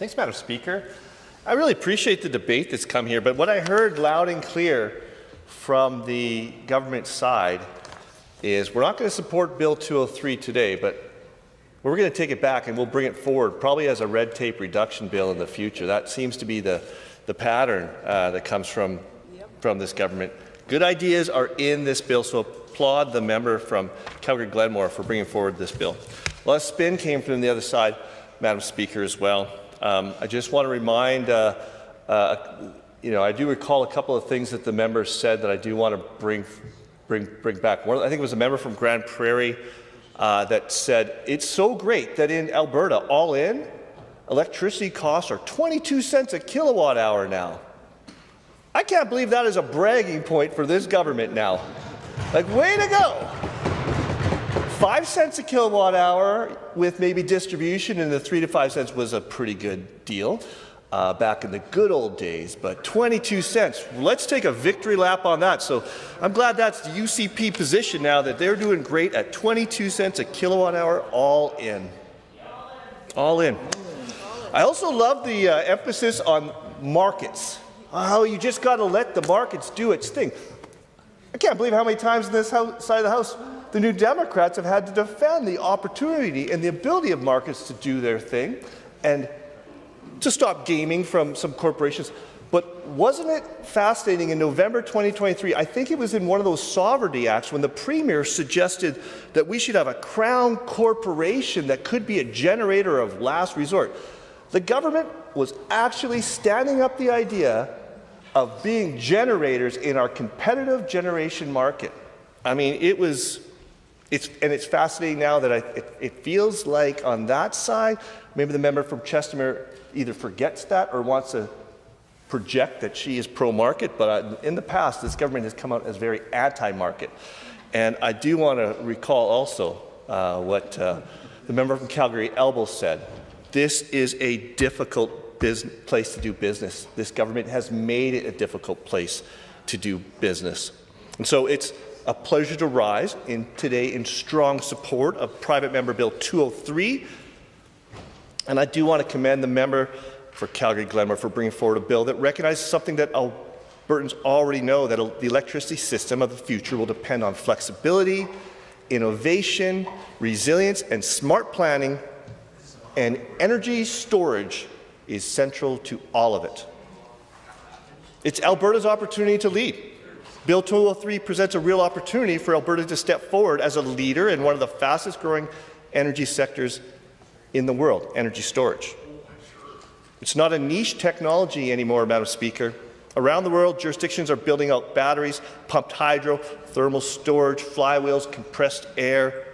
Thanks, Madam Speaker. I really appreciate the debate that's come here, but what I heard loud and clear from the government side is we're not going to support Bill 203 today, but we're going to take it back and we'll bring it forward, probably as a red tape reduction bill in the future. That seems to be the pattern that comes from this government. Good ideas are in this bill, so applaud the member from Calgary-Glenmore for bringing forward this bill. A lot of spin came from the other side, Madam Speaker, as well. I just want to remind, I do recall a couple of things that the member said that I do want to bring back. One, I think it was a member from Grand Prairie that said, it's so great that in Alberta, all in, electricity costs are 22 cents a kilowatt hour now. I can't believe that is a bragging point for this government now. Like, way to go. 5 cents a kilowatt hour with maybe distribution, and the 3 to 5 cents was a pretty good deal back in the good old days, but 22 cents, let's take a victory lap on that. So I'm glad that's the UCP position now, that they're doing great at 22 cents a kilowatt hour, all in. All in. I also love the emphasis on markets, how you just got to let the markets do its thing. I can't believe how many times in this side of the House the New Democrats have had to defend the opportunity and the ability of markets to do their thing and to stop gaming from some corporations. But wasn't it fascinating in November 2023, I think it was in one of those sovereignty acts, when the Premier suggested that we should have a crown corporation that could be a generator of last resort. The government was actually standing up the idea of being generators in our competitive generation market. I mean, it's fascinating now that it feels like on that side, maybe the member from Chestermere either forgets that or wants to project that she is pro-market, but in the past, this government has come out as very anti-market. And I do want to recall also what the member from Calgary-Elbow said. This is a difficult place to do business. This government has made it a difficult place to do business. And so it's a pleasure to rise today in strong support of Private Member Bill 203. And I do want to commend the member for Calgary-Glenmore for bringing forward a bill that recognizes something that Albertans already know, that the electricity system of the future will depend on flexibility, innovation, resilience, and smart planning, and energy storage is central to all of it. It's Alberta's opportunity to lead. Bill 203 presents a real opportunity for Alberta to step forward as a leader in one of the fastest growing energy sectors in the world, energy storage. It's not a niche technology anymore, Madam Speaker. Around the world, jurisdictions are building out batteries, pumped hydro, thermal storage, flywheels, compressed air,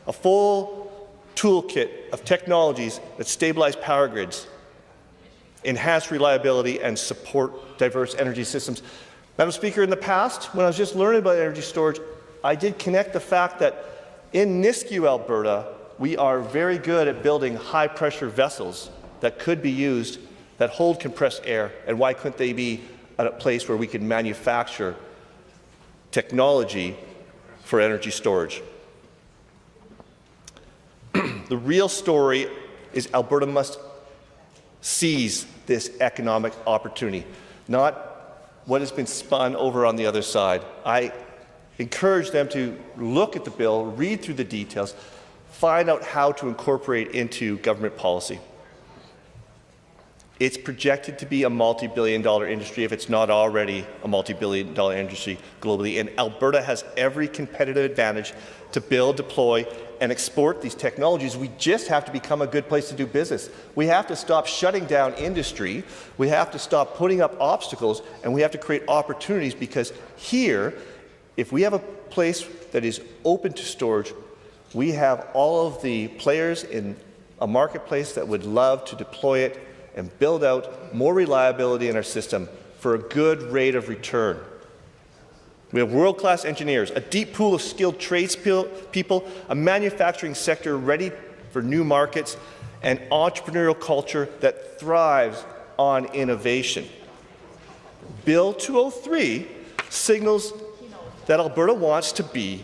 a full toolkit of technologies that stabilize power grids, enhance reliability, and support diverse energy systems. Madam Speaker, in the past, when I was just learning about energy storage, I did connect the fact that in Nisku, Alberta, we are very good at building high-pressure vessels that could be used, that hold compressed air, and why couldn't they be at a place where we could manufacture technology for energy storage? The real story is Alberta must seize this economic opportunity, not what has been spun over on the other side. I encourage them to look at the bill, read through the details, find out how to incorporate into government policy. It's projected to be a multi-billion-dollar industry if it's not already a multi-billion-dollar industry globally, and Alberta has every competitive advantage to build, deploy, and export these technologies. We just have to become a good place to do business. We have to stop shutting down industry. We have to stop putting up obstacles, and we have to create opportunities, because here, if we have a place that is open to storage, we have all of the players in a marketplace that would love to deploy it and build out more reliability in our system for a good rate of return. We have world-class engineers, a deep pool of skilled tradespeople, a manufacturing sector ready for new markets, and entrepreneurial culture that thrives on innovation. Bill 203 signals that Alberta wants to be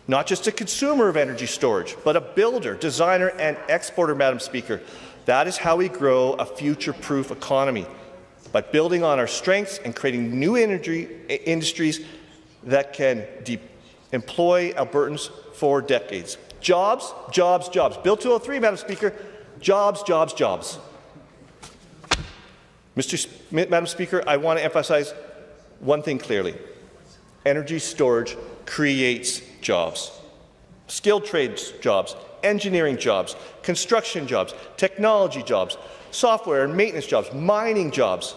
not just a consumer of energy storage, but a builder, designer, and exporter, Madam Speaker. That is how we grow a future-proof economy, by building on our strengths and creating new industries that can employ Albertans for decades. Jobs, jobs, jobs. Bill 203, Madam Speaker, jobs, jobs, jobs. Madam Speaker, I want to emphasize one thing clearly. Energy storage creates jobs. Skilled trades jobs, engineering jobs, construction jobs, technology jobs, software and maintenance jobs, mining jobs,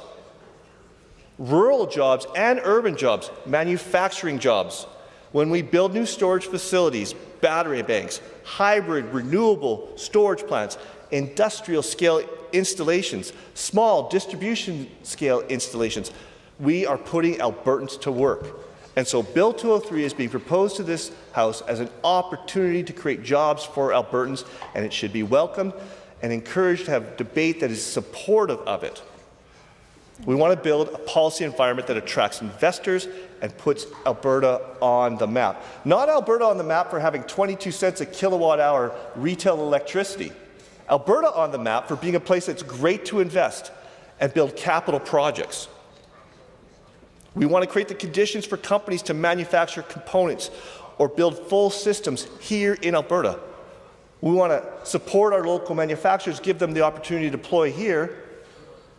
rural jobs and urban jobs, manufacturing jobs. When we build new storage facilities, battery banks, hybrid renewable storage plants, industrial scale installations, small distribution scale installations, we are putting Albertans to work. And so Bill 203 is being proposed to this House as an opportunity to create jobs for Albertans, and it should be welcomed and encouraged to have debate that is supportive of it. We want to build a policy environment that attracts investors and puts Alberta on the map. Not Alberta on the map for having 22 cents a kilowatt hour retail electricity. Alberta on the map for being a place that's great to invest and build capital projects. We want to create the conditions for companies to manufacture components or build full systems here in Alberta. We want to support our local manufacturers, give them the opportunity to deploy here,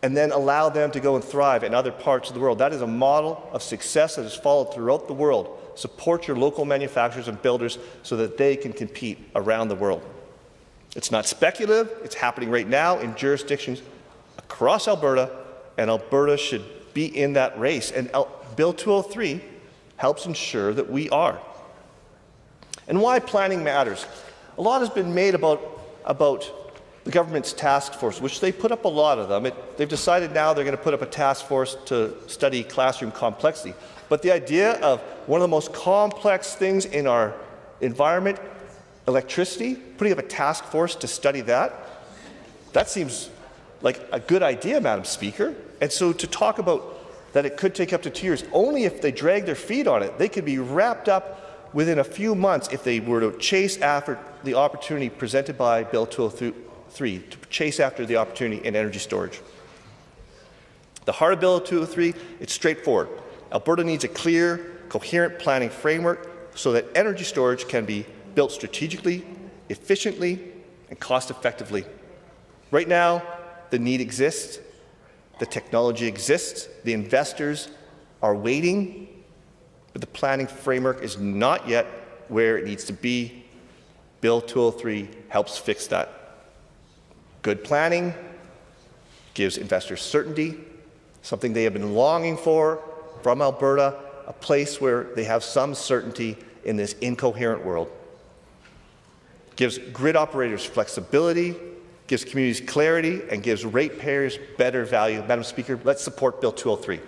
and then allow them to go and thrive in other parts of the world. That is a model of success that is followed throughout the world. Support your local manufacturers and builders so that they can compete around the world. It's not speculative. It's happening right now in jurisdictions across Alberta, and Alberta should be in that race. And Bill 203 helps ensure that we are. And why planning matters. A lot has been made about the government's task force, which they put up a lot of them. They've decided now they're going to put up a task force to study classroom complexity. But the idea of one of the most complex things in our environment, electricity, putting up a task force to study that seems like a good idea, Madam Speaker. And so to talk about that it could take up to 2 years, only if they drag their feet on it, they could be wrapped up within a few months if they were to chase after the opportunity presented by Bill 203, to chase after the opportunity in energy storage. The heart of Bill 203, it's straightforward. Alberta needs a clear, coherent planning framework so that energy storage can be built strategically, efficiently, and cost-effectively. Right now, the need exists, the technology exists, the investors are waiting, but the planning framework is not yet where it needs to be. Bill 203 helps fix that. Good planning gives investors certainty, something they have been longing for from Alberta, a place where they have some certainty in this incoherent world. Gives grid operators flexibility, gives communities clarity, and gives ratepayers better value. Madam Speaker, let's support Bill 203.